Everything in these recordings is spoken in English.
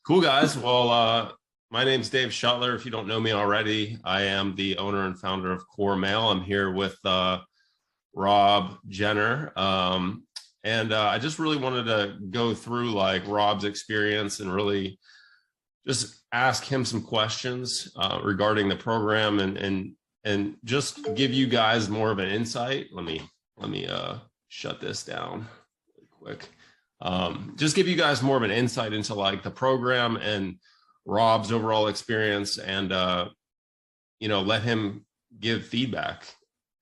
Cool, guys. Well, my name's Dave Shuttler. If you don't know me already, I am the owner and founder of Core Mail. I'm here with Rob Jenner. I just really wanted to go through like Rob's experience and really just ask him some questions regarding the program and just give you guys more of an insight. Let me shut this down really quick. Just give you guys more of an insight into like the program and Rob's overall experience, and let him give feedback,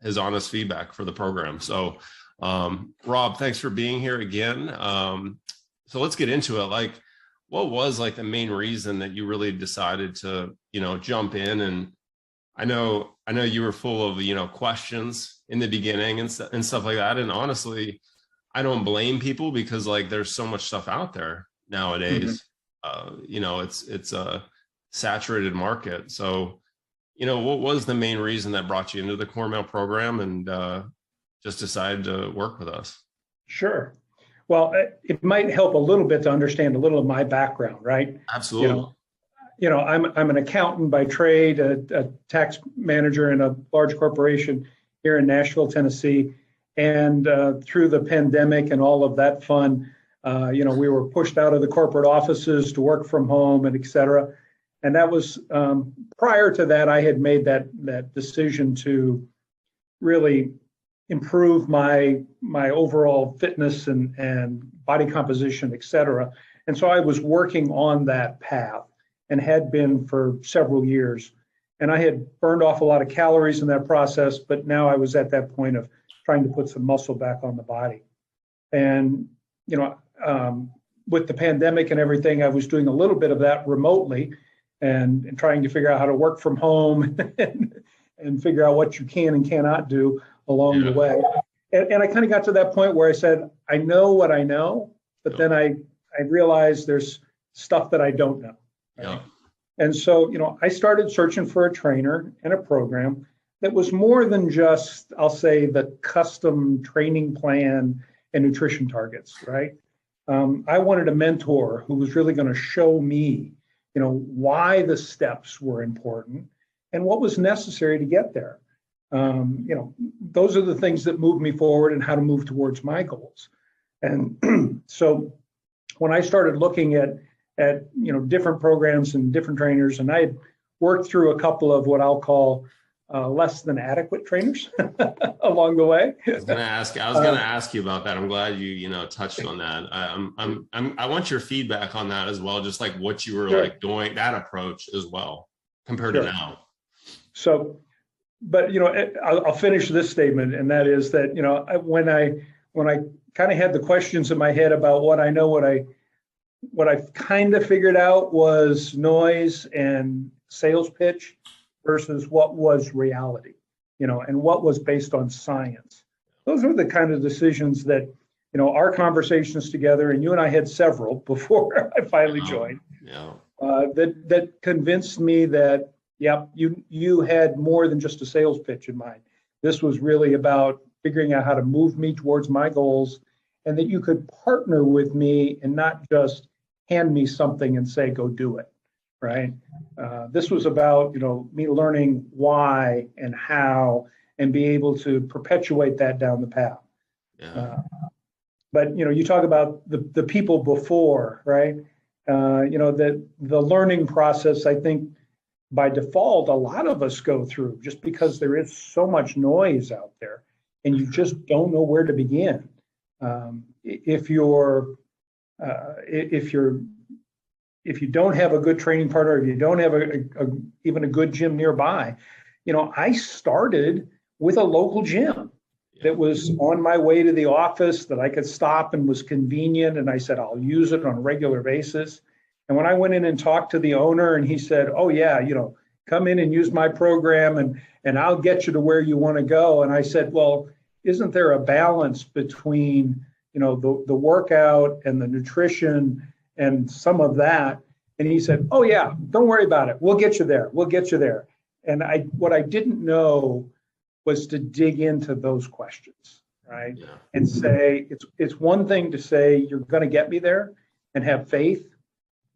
his honest feedback for the program. So Rob, thanks for being here again. So let's get into it. Like, what was like the main reason that you really decided to, jump in? And I know you were full of, questions in the beginning and stuff like that. And honestly, I don't blame people because like there's so much stuff out there nowadays. It's a saturated market. So, what was the main reason that brought you into the Core Mail program and just decided to work with us? Sure. Well, it might help a little bit to understand a little of my background, right? Absolutely. I'm an accountant by trade, a tax manager in a large corporation here in Nashville, Tennessee. And through the pandemic and all of that fun, we were pushed out of the corporate offices to work from home and et cetera. And that was prior to that, I had made that decision to really improve my overall fitness and body composition, et cetera. And so I was working on that path and had been for several years. And I had burned off a lot of calories in that process, but now I was at that point of trying to put some muscle back on the body. And, with the pandemic and everything, I was doing a little bit of that remotely and trying to figure out how to work from home and figure out what you can and cannot do along the way. And I kind of got to that point where I said, I know what I know, but then I realized there's stuff that I don't know. Right? Yeah. And so, I started searching for a trainer and a program that was more than just, I'll say, the custom training plan and nutrition targets, right? I wanted a mentor who was really going to show me, why the steps were important and what was necessary to get there. Those are the things that move me forward and how to move towards my goals. And so when I started looking at different programs and different trainers, and I had worked through a couple of what I'll call less than adequate trainers along the way. I was gonna ask you about that. I'm glad you touched on that. I want your feedback on that as well, just like what you were like doing that approach as well compared to now. So, but I'll finish this statement, and that is that when I kind of had the questions in my head about what I know, what I kind of figured out was noise and sales pitch versus what was reality, and what was based on science. Those are the kind of decisions that, our conversations together, and you and I had several before I finally joined, that convinced me that, you had more than just a sales pitch in mind. This was really about figuring out how to move me towards my goals, and that you could partner with me and not just hand me something and say, go do it. Right. This was about, me learning why and how and be able to perpetuate that down the path. Yeah. But, you talk about the people before, right? That the learning process, I think by default, a lot of us go through just because there is so much noise out there and you just don't know where to begin. If you don't have a good training partner, if you don't have even a good gym nearby, I started with a local gym that was on my way to the office that I could stop and was convenient. And I said, I'll use it on a regular basis. And when I went in and talked to the owner and he said, oh yeah, come in and use my program and I'll get you to where you want to go. And I said, well, isn't there a balance between, the workout and the nutrition and some of that? And he said, oh yeah, don't worry about it. We'll get you there. We'll get you there. And what I didn't know was to dig into those questions, right? Yeah. And say, it's one thing to say, you're going to get me there and have faith.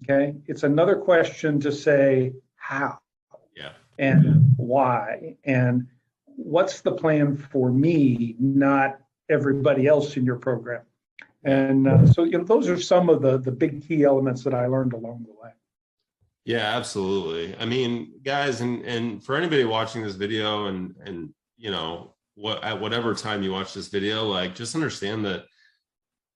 Okay. It's another question to say how Yeah. and why and what's the plan for me, not everybody else in your program. Yeah. And so, those are some of the big key elements that I learned along the way. Yeah, absolutely. I mean, guys, and for anybody watching this video and what at whatever time you watch this video, like just understand that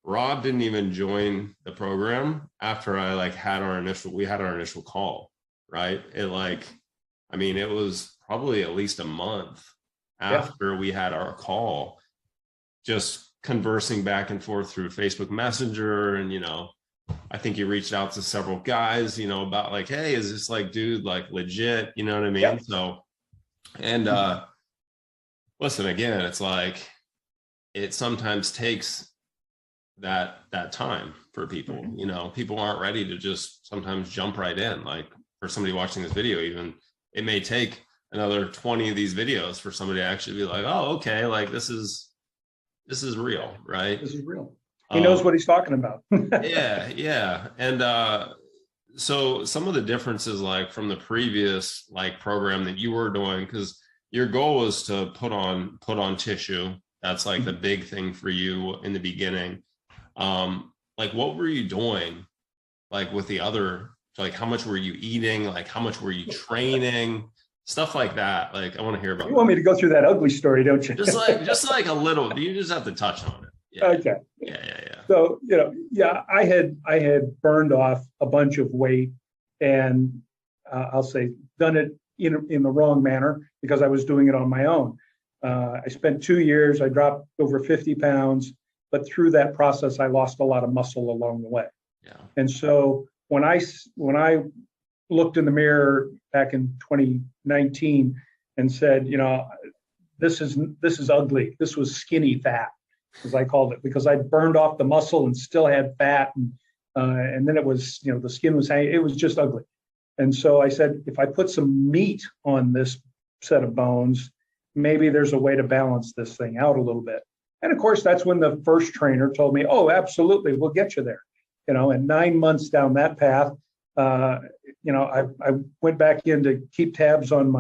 Rob didn't even join the program after we had our initial call, right? I mean, it was probably at least a month after we had our call, just conversing back and forth through Facebook Messenger. And, I think he reached out to several guys, about like, hey, is this like, dude, like legit, you know what I mean? Yep. So, and listen, again, it's like, it sometimes takes that time for people. People aren't ready to just sometimes jump right in. Like for somebody watching this video, even it may take another 20 of these videos for somebody to actually be like, oh, okay, like this is real, right? This is real. He knows what he's talking about. Yeah. And so some of the differences, like from the previous like program that you were doing, because your goal was to put on tissue. That's like the big thing for you in the beginning. Like what were you doing like with the other, like how much were you eating, like how much were you training, stuff like that? Like I want to hear about You want me to go through that ugly story, don't you? just like a little, you just have to touch on it. Yeah. Okay. Yeah. So, I had burned off a bunch of weight, and I'll say done it in the wrong manner because I was doing it on my own. I spent 2 years, I dropped over 50 pounds, but through that process, I lost a lot of muscle along the way. Yeah. And so when I looked in the mirror back in 2019 and said, this is ugly. This was skinny fat, as I called it, because I burned off the muscle and still had fat, and then it was, the skin was hanging. It was just ugly. And so I said, if I put some meat on this set of bones, maybe there's a way to balance this thing out a little bit. And of course, that's when the first trainer told me, oh, absolutely, we'll get you there. And 9 months down that path, I went back in to keep tabs on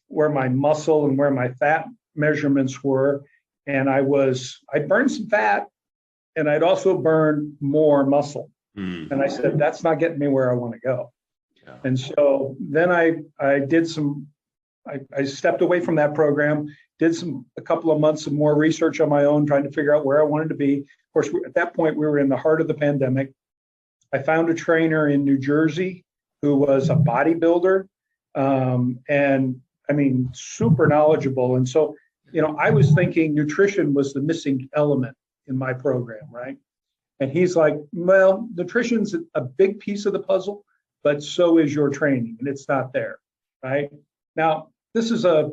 where my muscle and where my fat measurements were. And I burned some fat, and I'd also burned more muscle. And I said, that's not getting me where I want to go. Yeah. And so then I stepped away from that program, did a couple of months of more research on my own, trying to figure out where I wanted to be. Of course, at that point, we were in the heart of the pandemic. I found a trainer in New Jersey who was a bodybuilder, and I mean, super knowledgeable. And so, I was thinking nutrition was the missing element in my program, right? And he's like, well, nutrition's a big piece of the puzzle, but so is your training, and it's not there, right? Now, this is a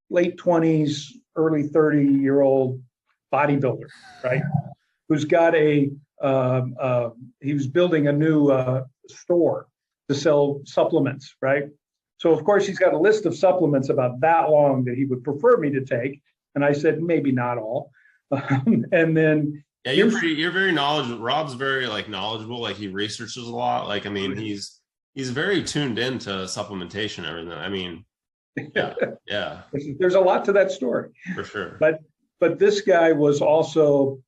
late 20s, early 30-year-old bodybuilder, right? Who's got he was building a new store to sell supplements, right? So of course he's got a list of supplements about that long that he would prefer me to take. And I said, maybe not all. And then yeah, you're very knowledgeable. Rob's very knowledgeable. Like he researches a lot. Like, I mean, he's very tuned into supplementation and everything. I mean, yeah. There's a lot to that story. For sure. But this guy was also,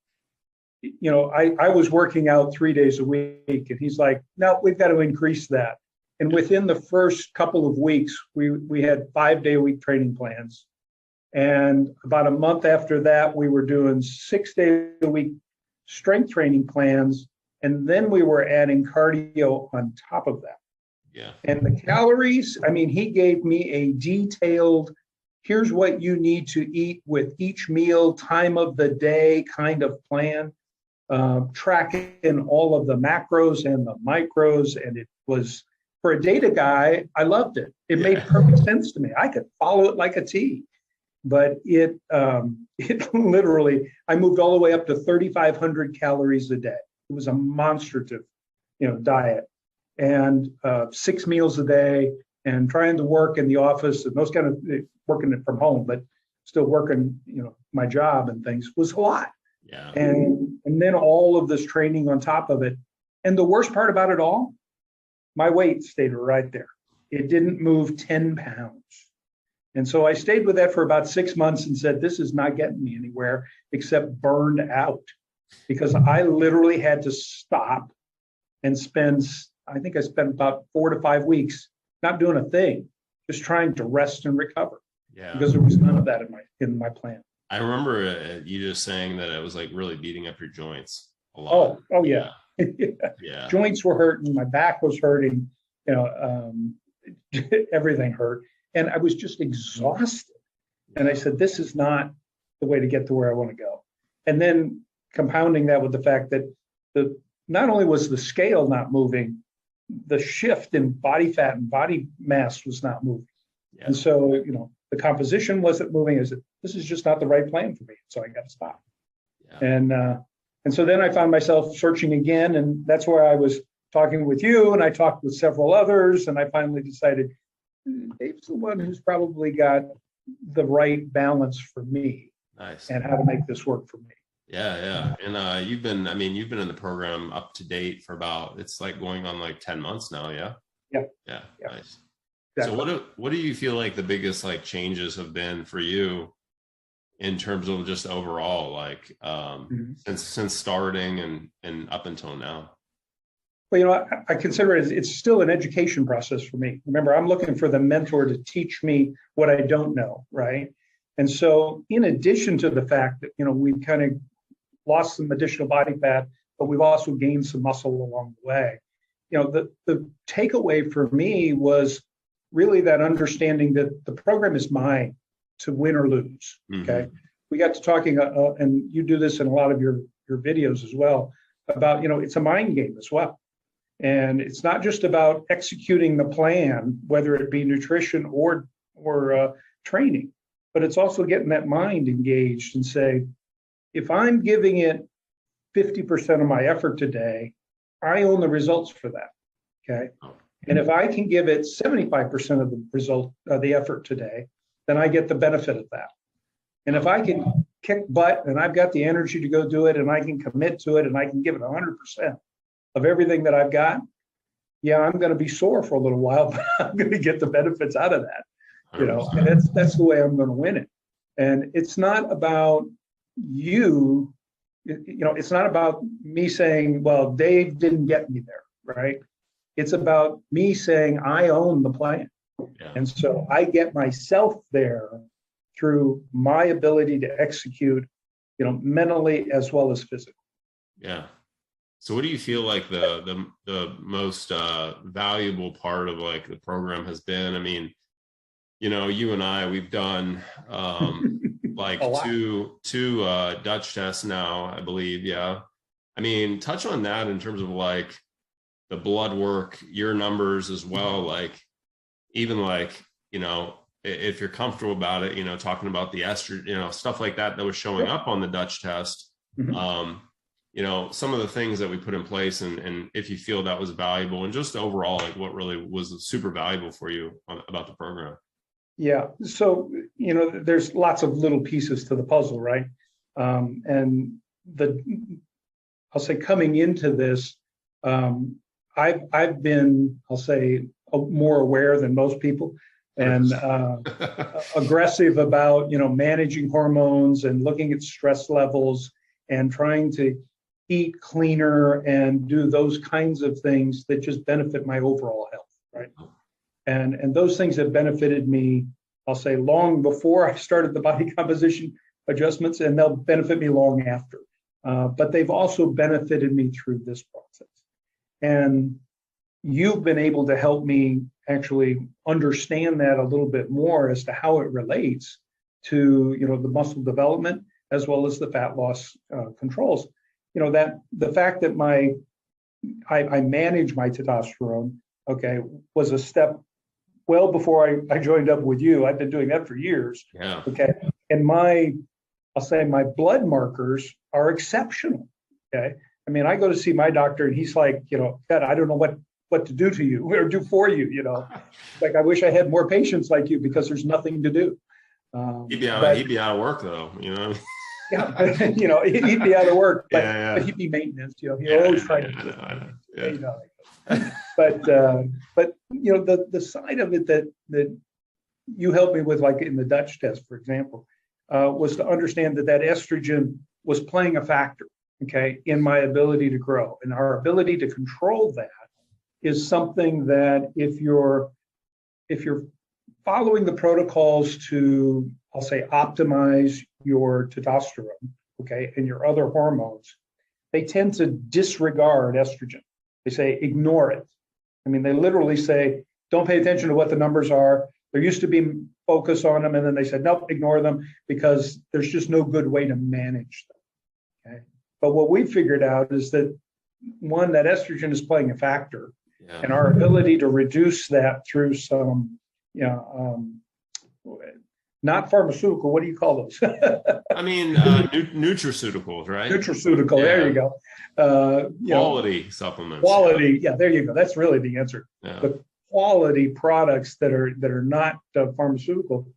I was working out 3 days a week, and he's like, no, we've got to increase that. And within the first couple of weeks, we had 5-day-a-week training plans. And about a month after that, we were doing 6-day-a-week strength training plans. And then we were adding cardio on top of that. Yeah. And the calories, I mean, he gave me a detailed, here's what you need to eat with each meal, time of the day kind of plan, tracking all of the macros and the micros. And it was, for a data guy, I loved it. It made perfect sense to me. I could follow it like a T. But it literally, I moved all the way up to 3,500 calories a day. It was a monstrative, diet, and 6 meals a day, and trying to work in the office and those kind of working from home, but still working, my job and things was a lot. Yeah. And then all of this training on top of it. And the worst part about it all, my weight stayed right there. It didn't move 10 pounds. And so I stayed with that for about 6 months and said, this is not getting me anywhere except burned out, because I literally had to stop and I think I spent about 4 to 5 weeks not doing a thing, just trying to rest and recover. Yeah. Because there was none of that in my plan. I remember you just saying that it was like really beating up your joints a lot. Oh yeah. Yeah. Joints were hurting, my back was hurting, everything hurt. And I was just exhausted. And I said, this is not the way to get to where I want to go. And then compounding that with the fact that not only was the scale not moving, the shift in body fat and body mass was not moving. Yeah. And so, the composition wasn't moving. I said, this is just not the right plan for me. So I got to stop. Yeah. And so then I found myself searching again. And that's where I was talking with you, and I talked with several others. And I finally decided Dave's the one who's probably got the right balance for me. Nice. And how to make this work for me. Yeah. And you've been in the program up to date for it's like going on like 10 months now. Yeah. Yeah. Nice. Exactly. So what do you feel like the biggest like changes have been for you in terms of just overall, like since starting and up until now? Well, I consider it's still an education process for me. Remember, I'm looking for the mentor to teach me what I don't know, right? And so in addition to the fact that, we've kind of lost some additional body fat, but we've also gained some muscle along the way. The takeaway for me was really that understanding that the program is mine to win or lose. Okay. We got to talking, and you do this in a lot of your videos as well, about, it's a mind game as well. And it's not just about executing the plan, whether it be nutrition or training, but it's also getting that mind engaged and say, if I'm giving it 50% of my effort today, I own the results for that. Okay. And if I can give it 75% of the result of the effort today, then I get the benefit of that. And if I can kick butt and I've got the energy to go do it and I can commit to it and I can give it 100% of everything that I've got, yeah, I'm going to be sore for a little while, but I'm going to get the benefits out of that. And that's the way I'm going to win it. And it's not about you, it's not about me saying, well, Dave didn't get me there, right? It's about me saying I own the plan. Yeah. And so I get myself there through my ability to execute, mentally as well as physically. Yeah. So what do you feel like the most valuable part of like the program has been? I mean, you and I, we've done like two Dutch tests now, I believe. Yeah. I mean, touch on that in terms of like the blood work, your numbers as well. Like, even like, if you're comfortable about it, talking about the estrogen, stuff like that was showing up on the Dutch test. Some of the things that we put in place and if you feel that was valuable and just overall, like what really was super valuable for you about the program. Yeah. So, there's lots of little pieces to the puzzle, right? And I'll say coming into this, I've been, I'll say, more aware than most people and aggressive about, managing hormones and looking at stress levels and trying to eat cleaner and do those kinds of things that just benefit my overall health, right? And those things have benefited me, I'll say, long before I started the body composition adjustments, and they'll benefit me long after. But they've also benefited me through this process. And you've been able to help me actually understand that a little bit more as to how it relates to, the muscle development as well as the fat loss controls. That the fact that I manage my testosterone, okay, was a step well before I joined up with you. I've been doing that for years. Yeah. Okay. And I'll say my blood markers are exceptional. Okay. I mean, I go to see my doctor and he's like, God, I don't know what to do to you or do for you, Like, I wish I had more patients like you because there's nothing to do. He'd be out of work though, Yeah, he'd be out of work, but, Yeah, but yeah. he'd be maintenance. He Yeah, always tried yeah, to I do know, I know. it. Yeah. But the side of it that you helped me with, like in the Dutch test, for example, was to understand that estrogen was playing a factor, okay, in my ability to grow, and our ability to control that is something that if you're following the protocols to, I'll say, optimize your testosterone, okay, and your other hormones, they tend to disregard estrogen. They say ignore it. I mean, they literally say, don't pay attention to what the numbers are. There used to be focus on them, and then they said, nope, ignore them because there's just no good way to manage them. Okay. But what we figured out is that one, that estrogen is playing a factor, Yeah. and our ability to reduce that through some, not pharmaceutical, what do you call those? I mean, nutraceuticals, right? Nutraceutical, there you Yeah. go. Quality supplements. Quality, yeah, there you go. That's really the answer. Yeah. The quality products that are not pharmaceutical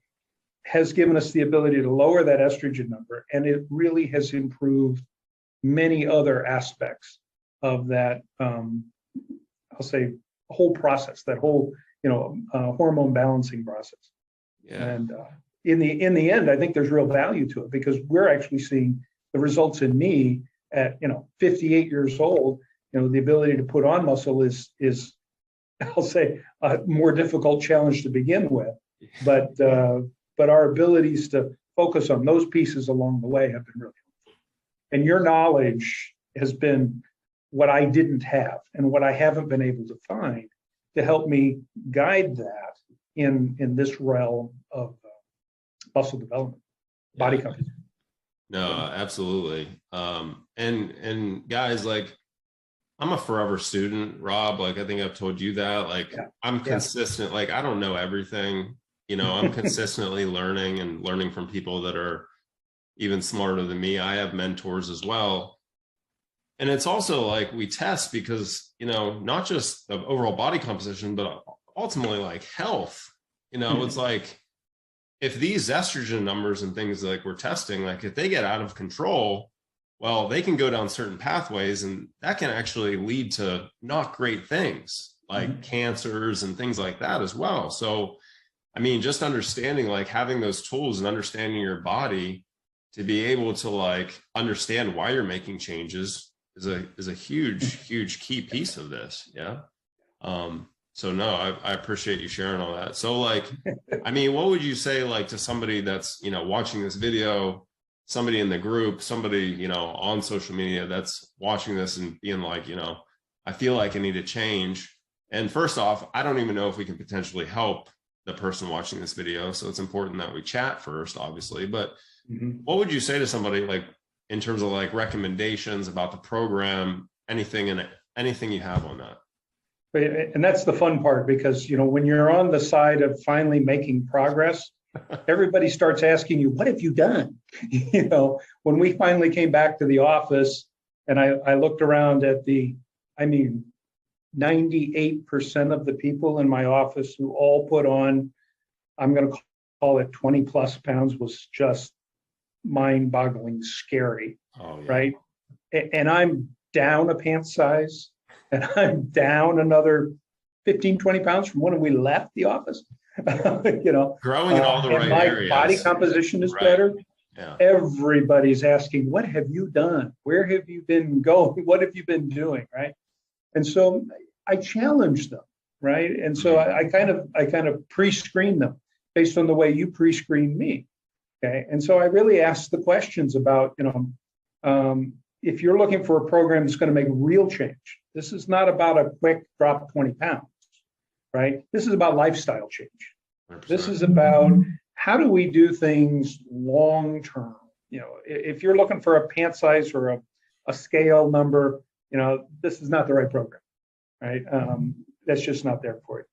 has given us the ability to lower that estrogen number, and it really has improved many other aspects of that. I'll say whole process, that whole hormone balancing process. Yeah. And in the end, I think there's real value to it because we're actually seeing the results in me at 58 years old. The ability to put on muscle is I'll say a more difficult challenge to begin with, but our abilities to focus on those pieces along the way have been really helpful. And your knowledge has been what I didn't have and what I haven't been able to find to help me guide that in this realm of muscle development, body composition. No, absolutely. And guys, like, I'm a forever student, Rob. Like, I think I've told you that. Like, I'm consistent. Like, I don't know everything. I'm consistently learning from people that are even smarter than me. I have mentors as well. And it's also like we test because, not just of overall body composition, but ultimately like health. It's like if these estrogen numbers and things like we're testing, like if they get out of control, well, they can go down certain pathways and that can actually lead to not great things like cancers and things like that as well. So, I mean, just understanding, like having those tools and understanding your body to be able to like understand why you're making changes is a huge key piece of this. Yeah. So no, I appreciate you sharing all that. So like, I mean, what would you say like to somebody that's, watching this video, somebody in the group, somebody, on social media that's watching this and being like, I feel like I need to change. And first off, I don't even know if we can potentially help the person watching this video. So it's important that we chat first, obviously, but what would you say to somebody like in terms of like recommendations about the program, anything you have on that? And that's the fun part because, when you're on the side of finally making progress, everybody starts asking you, what have you done? When we finally came back to the office and I looked around at 98% of the people in my office who all put on, I'm going to call it 20 plus pounds, was just mind-boggling scary. Oh, yeah. Right? And I'm down a pant size and I'm down another 15, 20 pounds from when we left the office. Growing in all the right areas. My body composition is better. Yeah. Everybody's asking, what have you done? Where have you been going? What have you been doing? Right. And so I challenge them. Right. And so I kind of pre-screen them based on the way you pre-screen me. Okay. And so I really ask the questions about, if you're looking for a program that's going to make real change, this is not about a quick drop 20 pounds, right? This is about lifestyle change. 100%. This is about how do we do things long term? If you're looking for a pant size or a scale number, this is not the right program, right? That's just not there for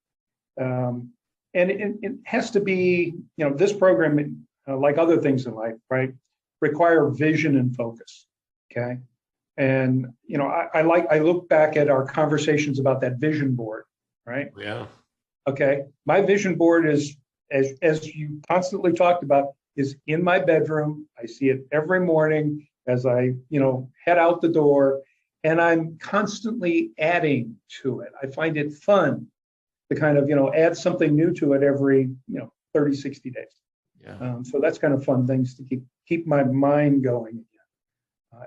you. And it has to be, this program, like other things in life, right, require vision and focus. Okay. And, I look back at our conversations about that vision board, right? Yeah. Okay. My vision board is, as you constantly talked about, is in my bedroom. I see it every morning as I, head out the door, and I'm constantly adding to it. I find it fun to kind of, add something new to it every, 30, 60 days. Yeah. So that's kind of fun things to keep my mind going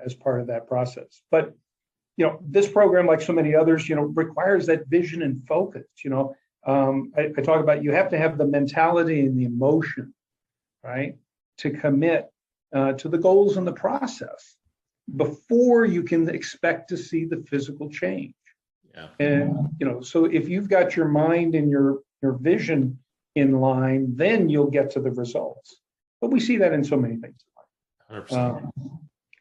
as part of that process. But, this program, like so many others, requires that vision and focus. I talk about you have to have the mentality and the emotion, right, to commit to the goals and the process before you can expect to see the physical change. Yeah. And, so if you've got your mind and your vision in line, then you'll get to the results. But we see that in so many things. 100%.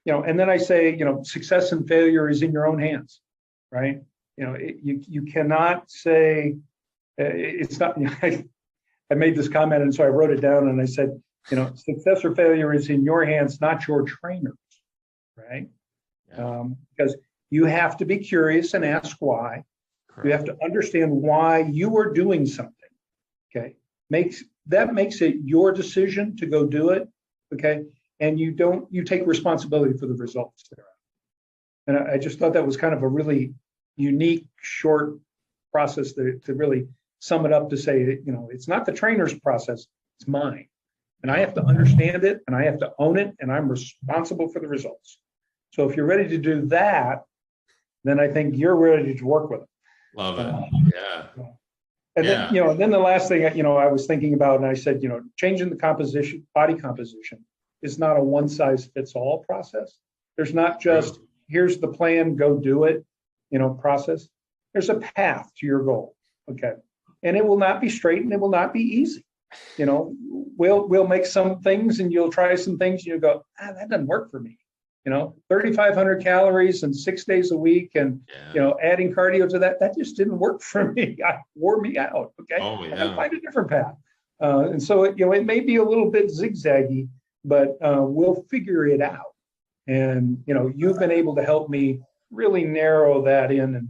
And then I say, success and failure is in your own hands, right? You cannot say it's not. I made this comment, and so I wrote it down, and I said, success or failure is in your hands, not your trainer's, right? Yeah. Because you have to be curious and ask why. Correct. You have to understand why you are doing something. Okay, makes it your decision to go do it. Okay, and you take responsibility for the results there. And I just thought that was kind of a really unique, short process to really sum it up to say that, it's not the trainer's process, it's mine. And I have to understand it, and I have to own it, and I'm responsible for the results. So if you're ready to do that, then I think you're ready to work with it. Love it. Yeah. And then, and then the last thing, I was thinking about, and I said, changing the body composition is not a one size fits all process. There's not just, here's the plan, go do it, process. There's a path to your goal. Okay. And it will not be straight, and it will not be easy. We'll make some things, and you'll try some things, and you'll go, that doesn't work for me. 3,500 calories and 6 days a week, and adding cardio to that just didn't work for me. It wore me out. Okay. Oh, yeah. I find a different path. And so it may be a little bit zigzaggy, but we'll figure it out. And you've been able to help me really narrow that in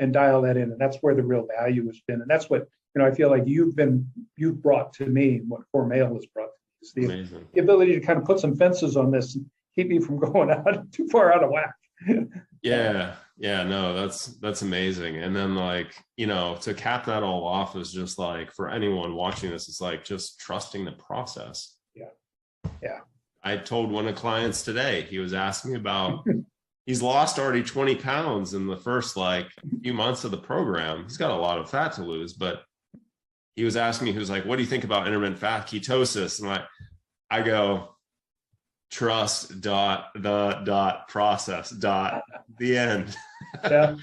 and dial that in, and that's where the real value has been. And that's what I feel like you've brought to me, what Core Mail has brought to me, is the ability to kind of put some fences on this and keep me from going out too far out of whack. Yeah. No, that's amazing. And then to cap that all off is just like, for anyone watching this, it's like just trusting the process. Yeah. I told one of the clients today, he was asking about, he's lost already 20 pounds in the first few months of the program. He's got a lot of fat to lose, but he was asking me, he was like, what do you think about intermittent fat ketosis? And I go, trust process the end. Yeah.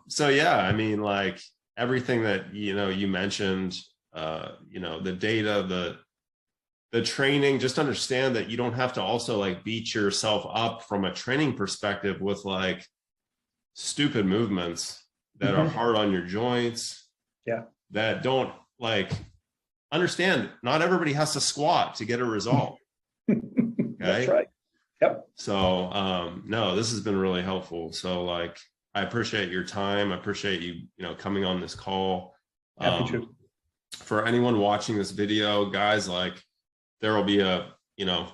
So I mean, everything that you mentioned, the data, the training, just understand that you don't have to also beat yourself up from a training perspective with stupid movements that are hard on your joints. Yeah. That don't understand. Not everybody has to squat to get a result. Okay? That's right. Yep. So, no, this has been really helpful. So I appreciate your time. I appreciate you, coming on this call. Happy to. For anyone watching this video, guys, there will be a,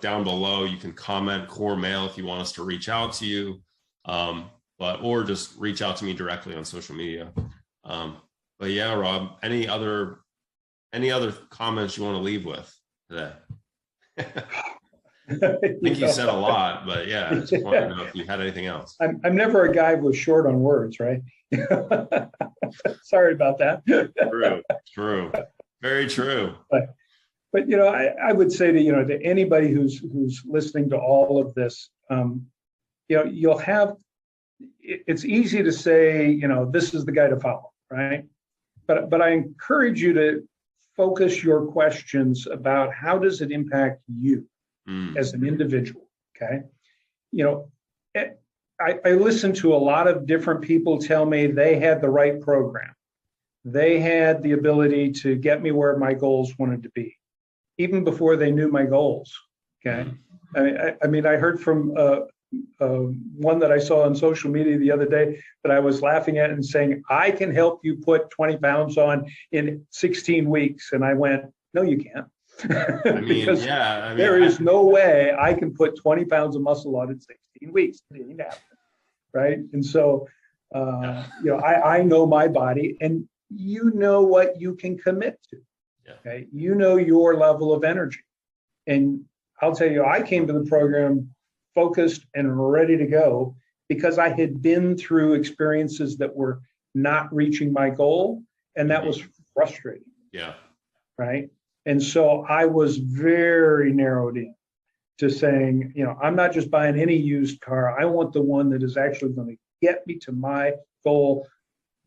down below, you can comment Core Mail if you want us to reach out to you, or just reach out to me directly on social media. But yeah, Rob, any other comments you want to leave with today? I think you said a lot, but I just want to know if you had anything else. I'm never a guy who's short on words, right? Sorry about that. True. Very true. But I would say to anybody who's listening to all of this, you'll have. It's easy to say, this is the guy to follow, right? But I encourage you to focus your questions about how does it impact you as an individual. Okay, I listen to a lot of different people tell me they had the right program, they had the ability to get me where my goals wanted to be, even before they knew my goals. Okay, I mean, I heard from one that I saw on social media the other day that I was laughing at and saying, I can help you put 20 pounds on in 16 weeks. And I went, no, you can't. I mean, Because yeah, I mean, there is no way I can put 20 pounds of muscle on in 16 weeks. It ain't happening, right? And so, I know my body, and you know what you can commit to. yeah, Okay, you know your level of energy, and I'll tell you, I came to the program focused and ready to go because I had been through experiences that were not reaching my goal, and that was frustrating, yeah, right? And so I was very narrowed in to saying, I'm not just buying any used car. I want the one that is actually going to get me to my goal,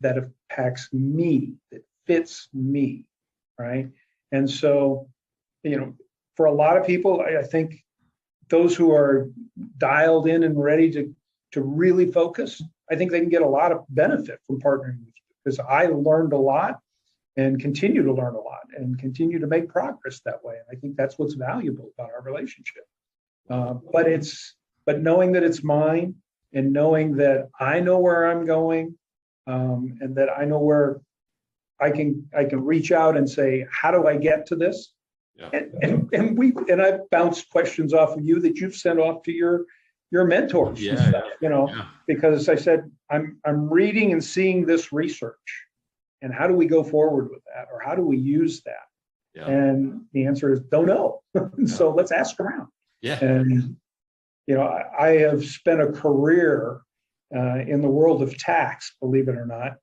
that impacts me, that fits me, right? And so, for a lot of people, I think those who are dialed in and ready to really focus, I think they can get a lot of benefit from partnering with you, because I learned a lot and continue to learn a lot and continue to make progress that way. And I think that's what's valuable about our relationship. But knowing that it's mine, and knowing that I know where I'm going, and that I know where I can reach out and say, how do I get to this? yeah, And I've bounced questions off of you that you've sent off to your mentors, and yeah, stuff, yeah, because I said, I'm reading and seeing this research, and how do we go forward with that, or how do we use that? yeah, And the answer is don't know. So let's ask around. yeah, And I have spent a career in the world of tax, believe it or not,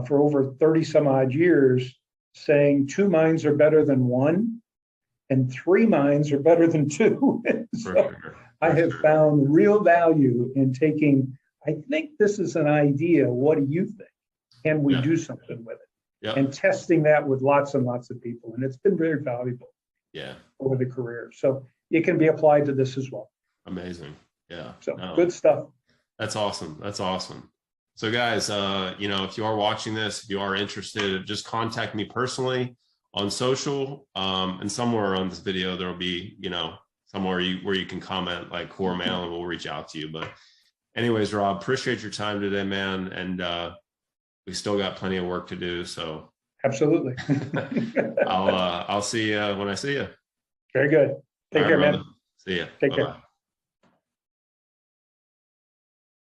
for over 30 some odd years, saying 2 minds are better than 1, and 3 minds are better than 2. So sure. I have found real value in taking, I think this is an idea. What do you think? Can we do something with it? Yeah. And testing that with lots and lots of people. And it's been very valuable over the career. So it can be applied to this as well. Amazing. Yeah. So good stuff. That's awesome. That's awesome. So guys, if you are watching this, if you are interested, just contact me personally on social, and somewhere on this video, there'll be, somewhere where you can comment like Core Mail, and we'll reach out to you. But anyways, Rob, appreciate your time today, man. And we still got plenty of work to do. So absolutely. I'll see you when I see you. Very good. Take care, man. See ya. Take Bye-bye. care.